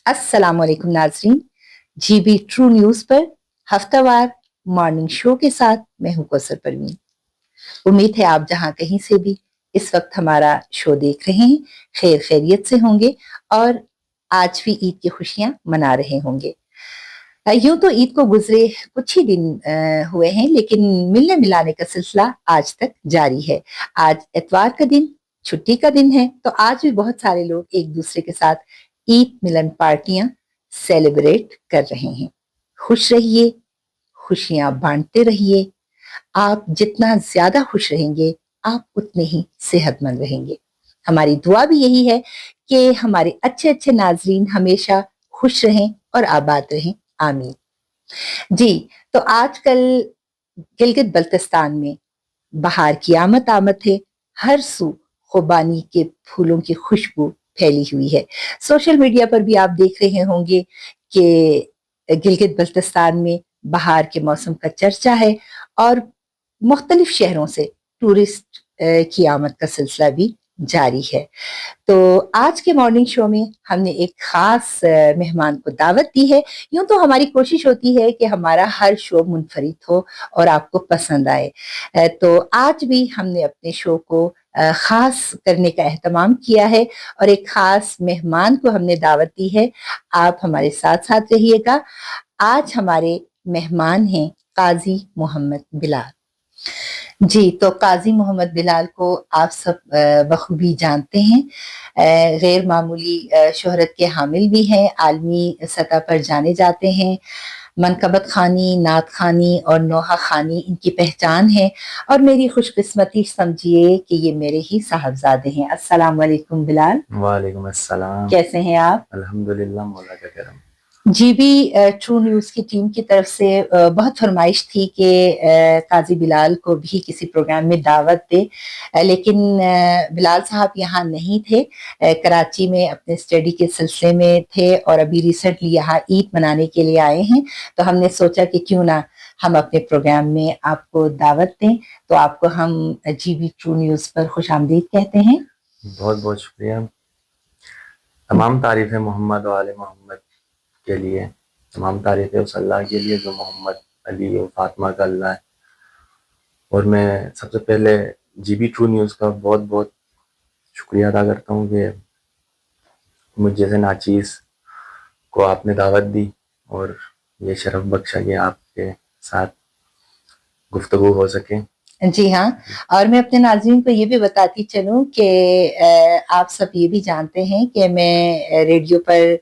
अस्सलाम वालेकुम नाजरीन। जीबी ट्रू न्यूज पर हफ्तावार मॉर्निंग शो के साथ मैं हूं कौसर परवीन। उम्मीद है आप जहां कहीं से भी इस वक्त हमारा शो देख रहे हैं खैर खैरियत से होंगे और आज भी ईद की खुशियां मना रहे होंगे। यूं तो ईद को गुजरे कुछ ही दिन हुए हैं, लेकिन मिलने मिलाने का सिलसिला आज तक जारी है। आज इतवार का दिन, छुट्टी का दिन है, तो आज भी बहुत सारे लोग एक दूसरे के साथ ईद मिलन पार्टियां सेलिब्रेट कर रहे हैं। खुश रहिए, खुशियां बांटते रहिए। आप जितना ज्यादा खुश रहेंगे आप उतने ही सेहतमंद रहेंगे। हमारी दुआ भी यही है कि हमारे अच्छे अच्छे नाजरीन हमेशा खुश रहें और आबाद रहें। आमीन। जी, तो आजकल गिलगित बल्तिस्तान में बहार की आमद है। हर सू खुबानी के फूलों की खुशबू फैली हुई है। सोशल मीडिया पर भी आप देख रहे होंगे कि गिलगित बल्तिस्तान में बहार के मौसम का चर्चा है और मुख्तलिफ शहरों से टूरिस्ट की आमद का सिलसिला भी जारी है। तो आज के मॉर्निंग शो में हमने एक खास मेहमान को दावत दी है। यूं तो हमारी कोशिश होती है कि हमारा हर शो मुनफरिद हो और आपको पसंद आए, तो आज भी हमने अपने शो को खास करने का एहतमाम किया है और एक खास मेहमान को हमने दावत दी है। आप हमारे साथ साथ रहिएगा। आज हमारे मेहमान हैं काजी मोहम्मद बिलाल। जी, तो काजी मोहम्मद बिलाल को आप सब बखूबी जानते हैं। गैर मामूली शोहरत के हामिल भी हैं, आलमी सतह पर जाने जाते हैं। मनकबत खानी, नात खानी और नोहा खानी इनकी पहचान है और मेरी खुशकिस्मती समझिए कि ये मेरे ही साहबजादे हैं। अस्सलाम वालेकुम बिलाल। वालेकुम अस्सलाम। कैसे हैं आप? अल्हम्दुलिल्लाह, मौला का करम। जीबी ट्रू न्यूज की टीम की तरफ से बहुत फरमाइश थी कि काजी बिलाल को भी किसी प्रोग्राम में दावत दे, लेकिन बिलाल साहब यहाँ नहीं थे, कराची में अपने स्टडी के सिलसिले में थे और अभी रिसेंटली यहाँ ईद मनाने के लिए आए हैं। तो हमने सोचा कि क्यों ना हम अपने प्रोग्राम में आपको दावत दें। तो आपको हम जीबी ट्रू न्यूज पर खुश आमदीद कहते हैं। बहुत बहुत शुक्रिया। तमाम तारीफें मोहम्मद और आले मोहम्मद के लिए, तमाम तारीफें उस अल्लाह के लिए जो मोहम्मद, अली और फातिमा का अल्लाह है। और मैं सबसे पहले जीबी ट्रू न्यूज़ का बहुत बहुत शुक्रिया अदा करता हूँ कि मुझ जैसे नाचीज़ को आपने दावत दी और ये शरफ बख्शा कि आपके साथ गुफ्तगू हो सके। जी हाँ, और मैं अपने नाज़रीन को ये भी बताती चलूँ कि आप सब ये भी जानते हैं कि मैं रेडियो पर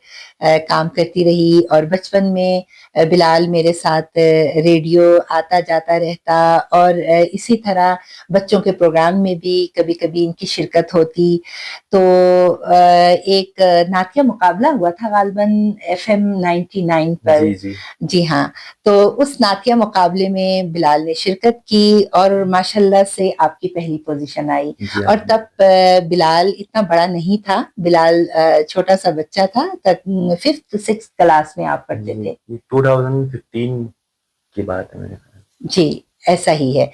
काम करती रही और बचपन में बिलाल मेरे साथ रेडियो आता जाता रहता और इसी तरह बच्चों के प्रोग्राम में भी कभी कभी इनकी शिरकत होती। तो एक नातिया मुकाबला हुआ था गालिबन FM 99 पर। जी हाँ, तो उस नातिया मुकाबले में बिलाल ने शिरकत की और माशाल्लाह से आपकी पहली पोजीशन आई। और तब बिलाल इतना बड़ा नहीं था, बिलाल छोटा सा बच्चा था, तब 5th 6th क्लास में आप पढ़ते थे। 2015 की बात है मेरे। जी, ऐसा ही है।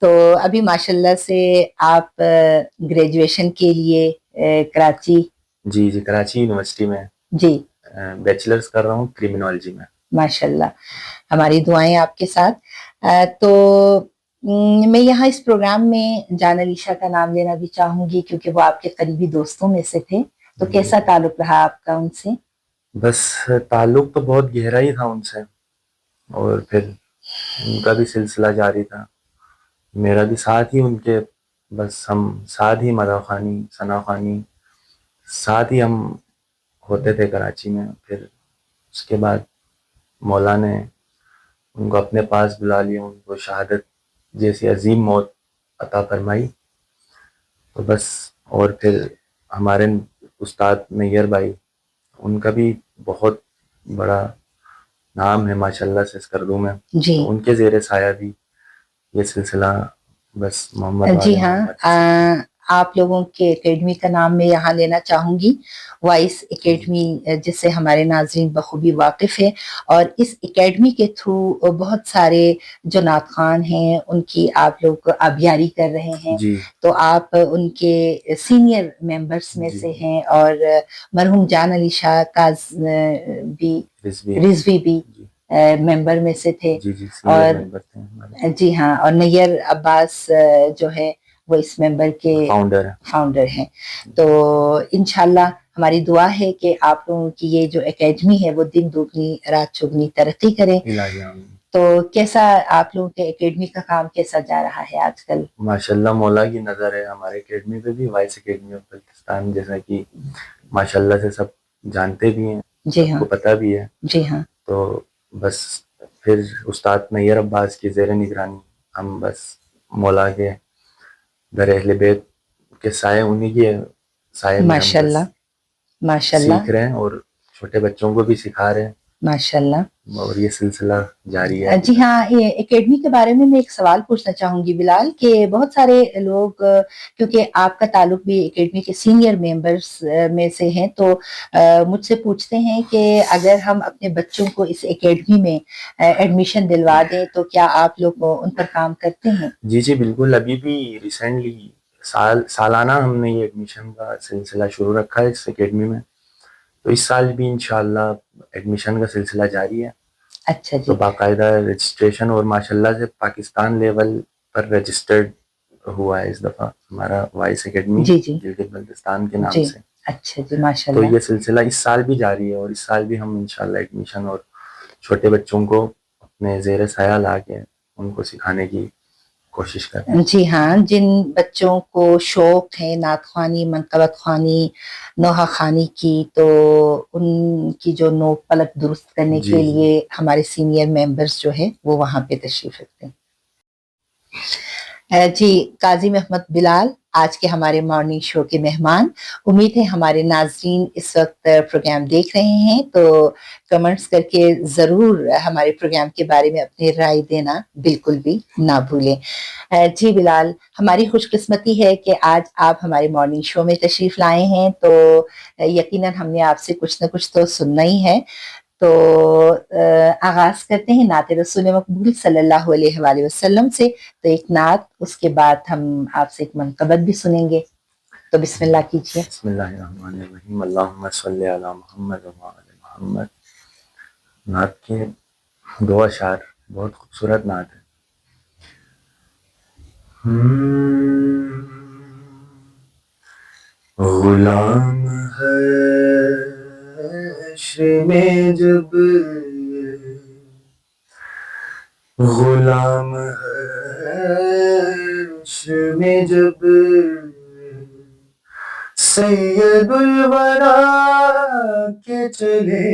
तो अभी माशाल्लाह से आप ग्रेजुएशन के लिए कराची। जी जी, कराची यूनिवर्सिटी में जी बैचलर्स कर रहा हूँ क्रिमिनोलॉजी में। माशाल्लाह, हमारी दुआएं आपके साथ। तो मैं यहाँ इस प्रोग्राम में जान अलीशा का नाम लेना भी चाहूंगी क्योंकि वो आपके करीबी दोस्तों में से थे। तो कैसा ताल्लुक रहा आपका उनसे? बस ताल्लुक तो बहुत गहरा ही था उनसे और फिर उनका भी सिलसिला जारी था, मेरा भी साथ ही उनके, बस हम साथ ही मदाखानी सनाखानी साथ ही हम होते थे कराची में। फिर उसके बाद मौला ने उनको अपने पास बुला लिया, उनको शहादत जैसी अजीम मौत अता फरमाई। तो बस, और फिर हमारे उस्ताद नैयर भाई, उनका भी बहुत बड़ा नाम है माशाल्लाह से स्कर्दू में। तो उनके ज़ेरे साया भी ये सिलसिला बस मोहम्मद। जी हाँ, आप लोगों के एकेडमी का नाम मैं यहाँ लेना चाहूँगी, वॉइस एकेडमी, जिससे हमारे नाज़रीन बखूबी वाकिफ़ है। और इस एकेडमी के थ्रू बहुत सारे जो नात ख़्वान हैं उनकी आप लोग आबियारी कर रहे हैं, जी तो आप उनके सीनियर मेंबर्स में जी से हैं। और मरहूम जान अली शाह भी, रिजवी रिजवी भी जी मेंबर में से थे। जी जी सीनियर और मेंबर थे हमारे, जी हाँ, और नैयर अब्बास जो है वो इस मेंबर के फाउंडर है। फाउंडर हैं। तो इंशाल्लाह हमारी दुआ है कि आप लोगों की ये जो एकेडमी है वो दिन दुगनी रात चौगनी तरक्की करे। इलाही आमीन। तो कैसा आप लोगों के एकेडमी का काम कैसा जा रहा है आजकल? माशाल्लाह मौला की नज़र है हमारे एकेडमी पे भी, वॉइस एकेडमी ऑफ बल्तिस्तान, जैसा कि माशाल्लाह से सब जानते भी हैं, जी सबको हाँ, पता भी है। जी हाँ, तो बस फिर उस्ताद नैयर अब्बास की ज़ेर निगरानी हम बस मौला के दर अहले बैत के साए, उन्हीं के साए में हम बस माशाल्लाह, माशाल्लाह, सीख रहे हैं और छोटे बच्चों को भी सिखा रहे हैं, माशाल्लाह। और ये सिलसिला जारी है अभी जी तक। हाँ, ये एकेडमी के बारे में मैं एक सवाल पूछना चाहूंगी बिलाल, कि बहुत सारे लोग, क्योंकि आपका ताल्लुक भी एकेडमी के सीनियर मेंबर्स में से हैं, तो मुझसे पूछते हैं कि अगर हम अपने बच्चों को इस एकेडमी में एडमिशन दिलवा दें तो क्या आप लोग उन पर काम करते हैं? जी जी बिल्कुल, अभी भी रिसेंटली सालाना हमने ये एडमिशन का सिलसिला शुरू रखा है इस एकेडमी में, तो इस साल भी इंशाल्लाह एडमिशन का सिलसिला जारी है। अच्छा तो जी, बाकायदा रजिस्ट्रेशन, और माशाल्लाह से पाकिस्तान लेवल पर रजिस्टर्ड हुआ है इस दफ़ा हमारा वॉइस एकेडमी जी जी गिलगित बल्तिस्तान के नाम जी, से। अच्छा जी, तो माशाल्लाह। ये सिलसिला इस साल भी जारी है, और इस साल भी हम इंशाल्लाह एडमिशन और छोटे बच्चों को अपने ज़ेर साया ला के उनको सिखाने की कोशिश कर रहे हैं। जी हाँ, जिन बच्चों को शौक है नात ख़्वानी, मनक़बत ख़्वानी, नोहा ख़्वानी की, तो उनकी जो नोक पलक दुरुस्त करने जी के जी लिए हमारे सीनियर मेंबर्स जो है वो वहाँ पे तशरीफ़ रखते हैं। जी, काज़ी अहमद बिलाल आज के हमारे मॉर्निंग शो के मेहमान। उम्मीद है हमारे नाज़रीन इस वक्त प्रोग्राम देख रहे हैं, तो कमेंट्स करके ज़रूर हमारे प्रोग्राम के बारे में अपनी राय देना बिल्कुल भी ना भूलें। जी बिलाल, हमारी खुशकिस्मती है कि आज आप हमारे मॉर्निंग शो में तशरीफ़ लाए हैं, तो यकीनन हमने आपसे कुछ न कुछ तो सुनना ही है। तो आगाज़ करते हैं नाते रसूल मकबूल सल्लल्लाहु अलैहि वसल्लम से। तो एक नात, उसके बाद हम आपसे एक मनक़बत भी सुनेंगे, तो बिस्मिल्लाह कीजिए। बिस्मिल्लाहिर्रहमानिर्रहीम, अल्लाहुम्मा सल्ली अला मुहम्मद व आले मुहम्मद। नात के दो अशार, बहुत खूबसूरत नात है। गुलाम है इश्क़ में जब, गुलाम है इश्क़ में जब, सैयदुल वरा के चले,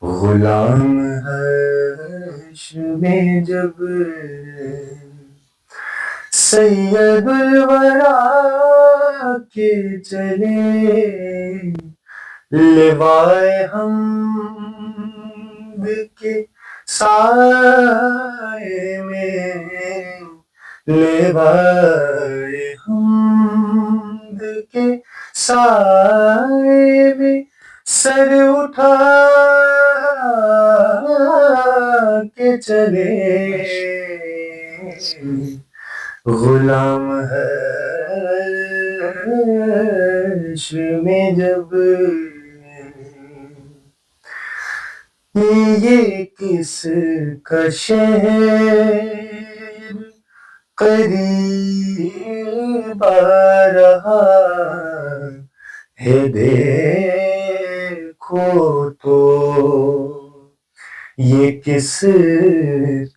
गुलाम है इश्क़ में जब, सैयदुल वरा के चले, लिवाए हमद के साए में, लिवाए हमद के साए में, सर उठा के चले, गुलाम है इश्क़ में जब, ये किस का शहर करीब आ रहा है, देखो तो ये किस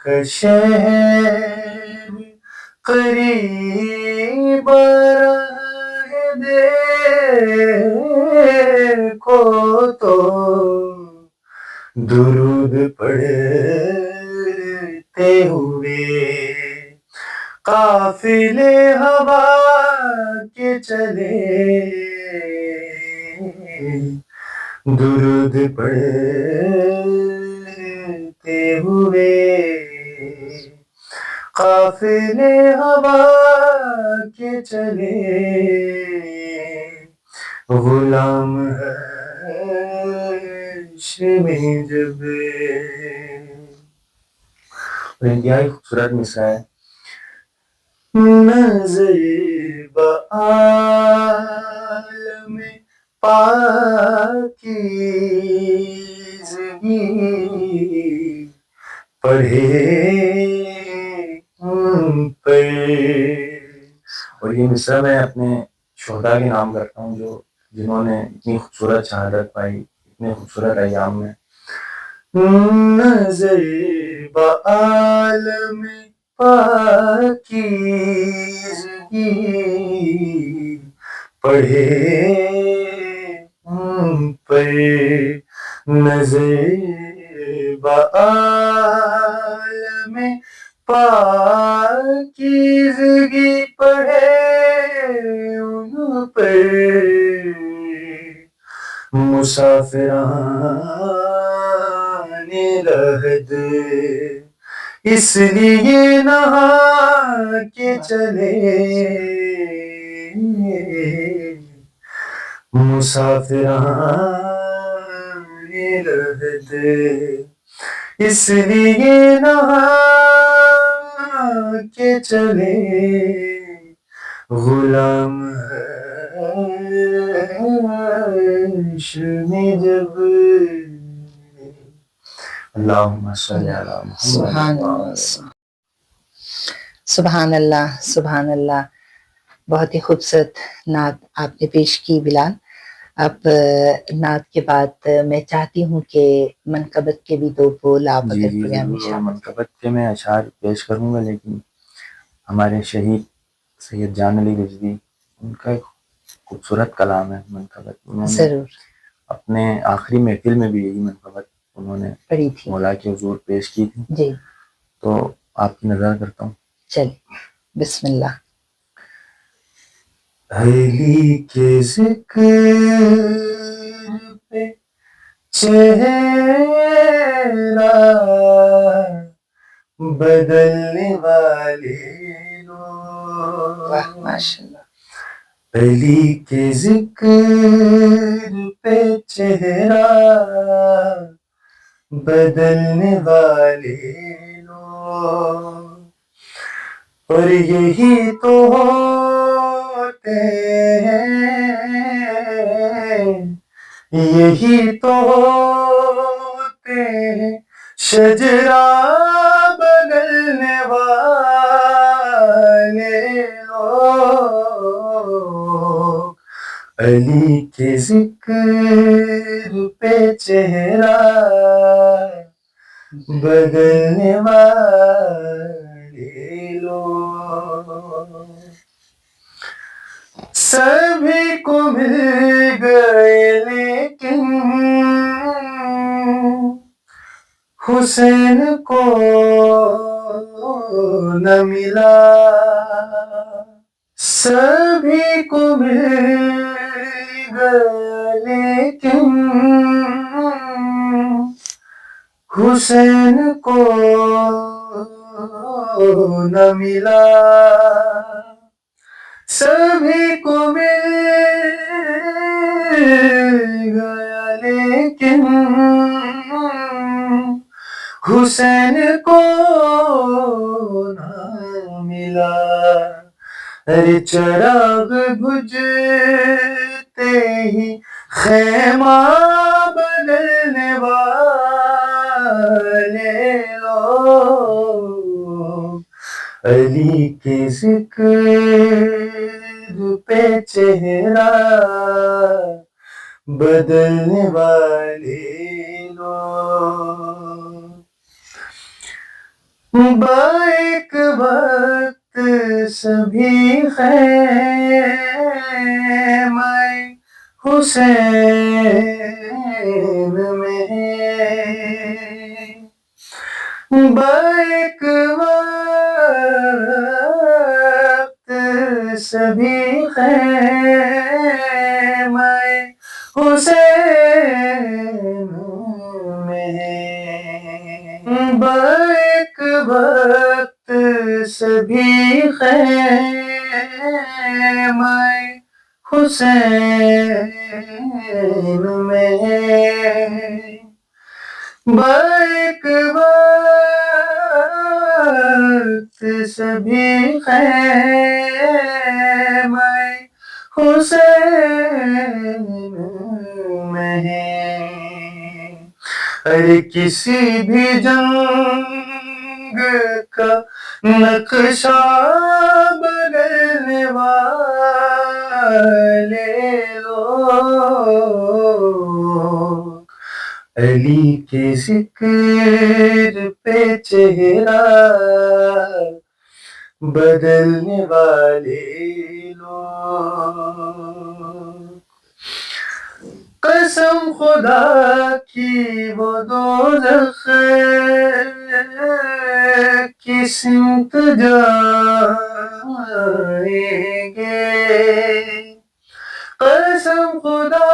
का शहर करीब आ रहा है, देखो तो दुरूद पढ़ते हुए काफिले हवा के चले, दुरूद पढ़ते हुए قافلے ہوا کے چلے غلام ہے میں جب. اور انتہائی خوبصورت مصرع ہے. نظر بعالم پاکیزگی پڑھے پر. اور یہ مصرع میں اپنے شہداء کے نام کرتا ہوں جو جنہوں نے اتنی خوبصورت شہادت پائی اتنے خوبصورت ایام میں. نظر بعالم پاکیزگی پڑھے پر. نظر بعالم پاکیزگی پڑھے ان پر. مسافران لحد اس لیے نہا کے چلے. مسافران لحد اس لیے نہا کے چلے غلام عرش میں جب. اللہم صلی علی سبحان محمد. اللہ سبحان اللہ سبحان اللہ. بہت ہی خوبصورت نعت آپ نے پیش کی بلال. اب نعت کے بعد میں چاہتی ہوں کہ منقبت کے بھی دو بول آپ جی اگر جی پروگرام میں ضرور. اور شامل. منقبت کے میں اشعار پیش کروں گا لیکن ہمارے شہید سید جان علی رضوی ان کا ایک خوبصورت کلام ہے منقبت. انہوں نے ضرور اپنے آخری محفل میں بھی یہی منقبت انہوں نے پڑھی تھی. مولا کے حضور پیش کی تھی. جی تو آپ کی نظر کرتا ہوں. چلیے بسم اللہ. علی کے ذکر پہ چہرہ بدلنے والے واہ لوگ. ماشاء اللہ. علی کے ذکر پہ چہرہ بدلنے والے لوگ. اور یہی تو ہوتے ہیں یہی تو ہوتے ہیں شجرہ بدلنے والے لوگ. علی کے ذکر پہ چہرہ بدلنے والے لوگ. سبھی کو مل گئے لیکن حسین کو نہ ملا. سبھی کو مل گئے لیکن حسین کو نہ ملا. سبھی کو مل گیا لیکن حسین کو نہ ملا. ارے چراغ بجھتے ہی خیمہ بدلنے والے لوگ. علی کے ذکر پہ چہرہ بدلنے والے لوگ. بائک وقت سبھی خیمہ حسین میں. بائک وقت سبھی خیمہ حسین میں. بائک وقت سبھی خیمہ حسین میں بیک وقت سبھی خیمہ حسین میں ارے کسی بھی جنگ کا نقشہ بدلنے والے لوگ علی کے ذکر پہ چہرہ بدلنے والے لوگ قسم خدا کی وہ دوزخ کی سمت جائیں گے قسم خدا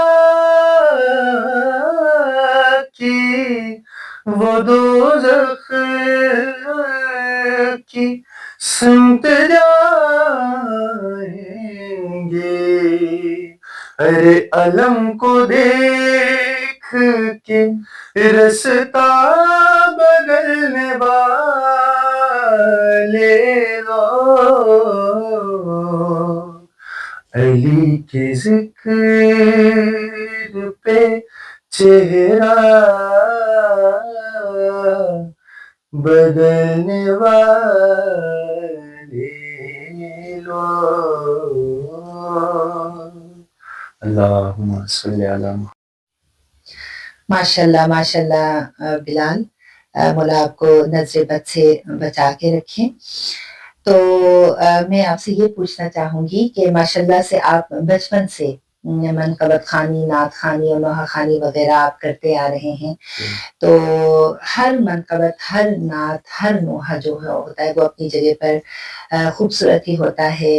کی وہ دوزخ کی سمت جائیں گے ارے علم کو دیکھ کے رستہ بدلنے والے لوگ علی کے ذکر پہ چہرہ بدلنے والے لوگ اللہم صلی علی محمد. ماشاءاللہ ماشاءاللہ بلال، مولا آپ کو نظر بد سے بچا کے رکھیں. تو میں آپ سے یہ پوچھنا چاہوں گی کہ ماشاءاللہ سے آپ بچپن سے منقبت خوانی، نعت خوانی اور نوحہ خوانی وغیرہ آپ کرتے آ رہے ہیں. تو ہر منقبت، ہر نعت، ہر نوحہ جو ہوتا ہے وہ اپنی جگہ پر خوبصورت ہی ہوتا ہے،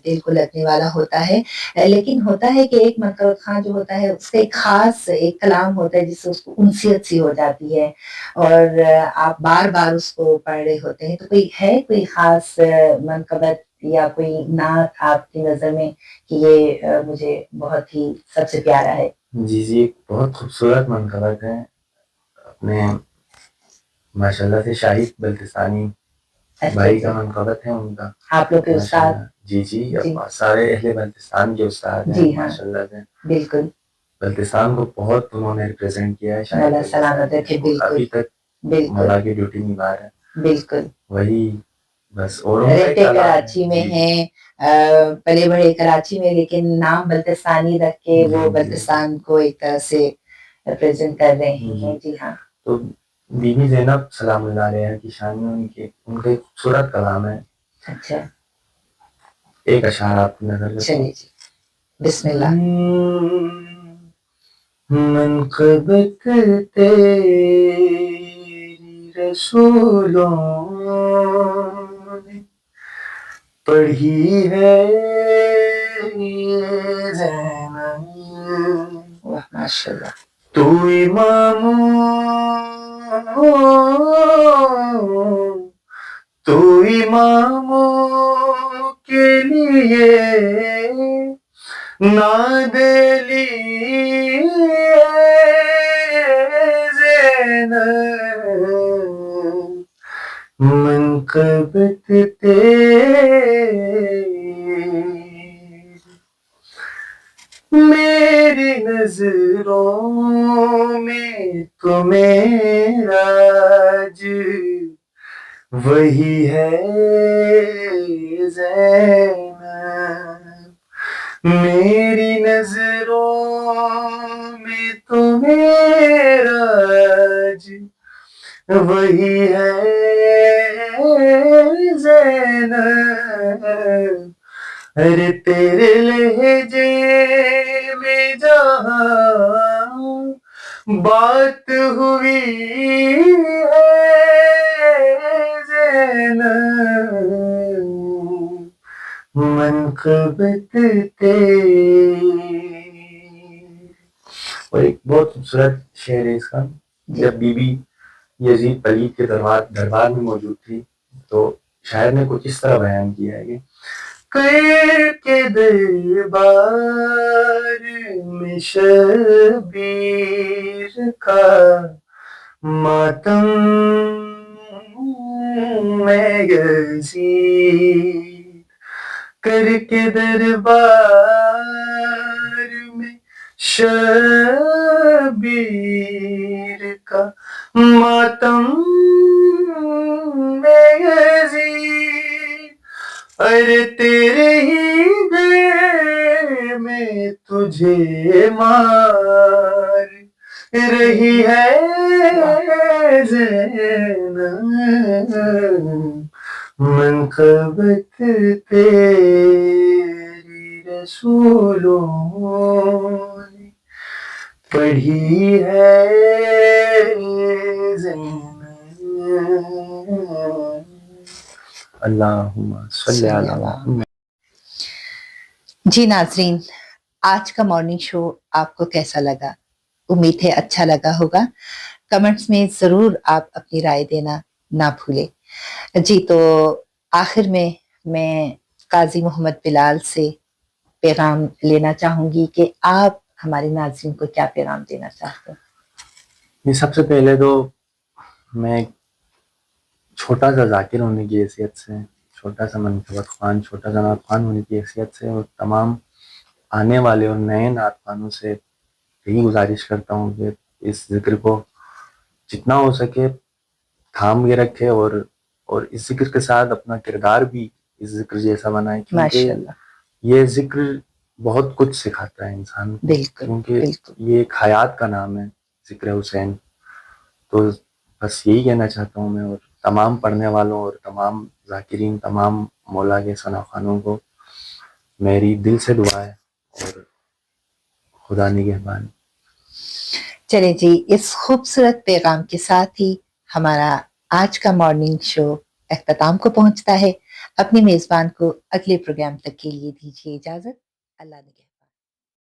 دل کو لگنے والا ہوتا ہے. لیکن ہوتا ہے کہ ایک منقبت خواں جو ہوتا ہے اس کا ایک خاص ایک کلام ہوتا ہے جس سے اس کو انسیت سی ہو جاتی ہے اور آپ بار بار اس کو پڑھ رہے ہوتے ہیں. تو کوئی خاص منقبت یا کوئی نعت آپ کی نظر میں کہ یہ مجھے بہت ہی سب سے پیارا ہے؟ جی ایک بہت خوبصورت منقبت ہے اپنے ماشاءاللہ سے شاہد بلتستانی بھائی کا منقبت ہے ان کا. آپ لوگ کے استاد؟ جی سارے اہل بلتستان کے استاد ہیں ماشاءاللہ سے. بالکل بلتستان کو بہت انہوں نے ریپرزینٹ کیا ہے شاید سلامت رکھے. بالکل ابھی تک مولا کی ڈیوٹی نبھا رہے ہیں. بالکل وہی بس. اور رہتے کراچی میں ہیں، پلے بڑے کراچی میں، لیکن نام بلتستانی رکھ کے وہ بلتستان کو ایک طرح سے ریپرزینٹ کر رہے ہیں. جی ہاں. تو بی بی زینب سلام اللہ علیہ کی شان میں ان کا ایک خوبصورت کلام ہے. اچھا ایک اشعار آپ کی نظر میں. چلیے جی بسم اللہ. منقبت تیری رسولوں نے پڑھی ہے زینب. ماشاءاللہ. تو اماموں کے لیے نادلی زینب. منقبت تیری میری نظروں میں تو میرا وہی ہے زینب. میری نظروں میں تو میرا وہی ہے زینب. ارے تیرے لہجے میں جہاں بات ہوئی ہے زینب. منقبت تیری. اور ایک بہت خوبصورت شعر ہے اس کا. جب بی بی یزید پلید کے دربار میں موجود تھی تو شاعر نے کچھ اس طرح بیان کیا ہے کہ کر کے دربار میں شبیر کا ماتم میں یزید کر کے دربار میں شبیر کا ماتم میں یزید ارے تیرے ہی گھر میں تجھے مار رہی ہے زینب منقبت تیری رسولوں نے پڑھی ہے زینب. اللہم صلی علی محمد. جی ناظرین، آج کا مارننگ شو آپ کو کیسا لگا؟ امید ہے اچھا لگا ہوگا. کمنٹس میں ضرور آپ اپنی رائے دینا نہ بھولیں. جی تو آخر میں قاضی محمد بلال سے پیغام لینا چاہوں گی کہ آپ ہمارے ناظرین کو کیا پیغام دینا چاہتے ہیں؟ سب سے پہلے تو میں ایک چھوٹا سا ذاکر ہونے کی حیثیت سے، چھوٹا سا منقبت خوان، چھوٹا سا نعت خوان ہونے کی حیثیت سے اور تمام آنے والے اور نئے نعت خوانوں سے یہی گزارش کرتا ہوں کہ اس ذکر کو جتنا ہو سکے تھام کے رکھے اور اس ذکر کے ساتھ اپنا کردار بھی اس ذکر جیسا بنائے، کیونکہ یہ ذکر بہت کچھ سکھاتا ہے انسان کو. کیونکہ یہ ایک حیات کا نام ہے ذکر حسین. تو بس یہی کہنا چاہتا ہوں میں، اور تمام پڑھنے والوں اور تمام ذاکرین، تمام مولا کے ثنا خوانوں کو میری دل سے دعا ہے اور خدا نگہبان. چلے جی، اس خوبصورت پیغام کے ساتھ ہی ہمارا آج کا مارننگ شو اختتام کو پہنچتا ہے. اپنے میزبان کو اگلے پروگرام تک کے لیے دیجیے اجازت. اللہ نگہبان.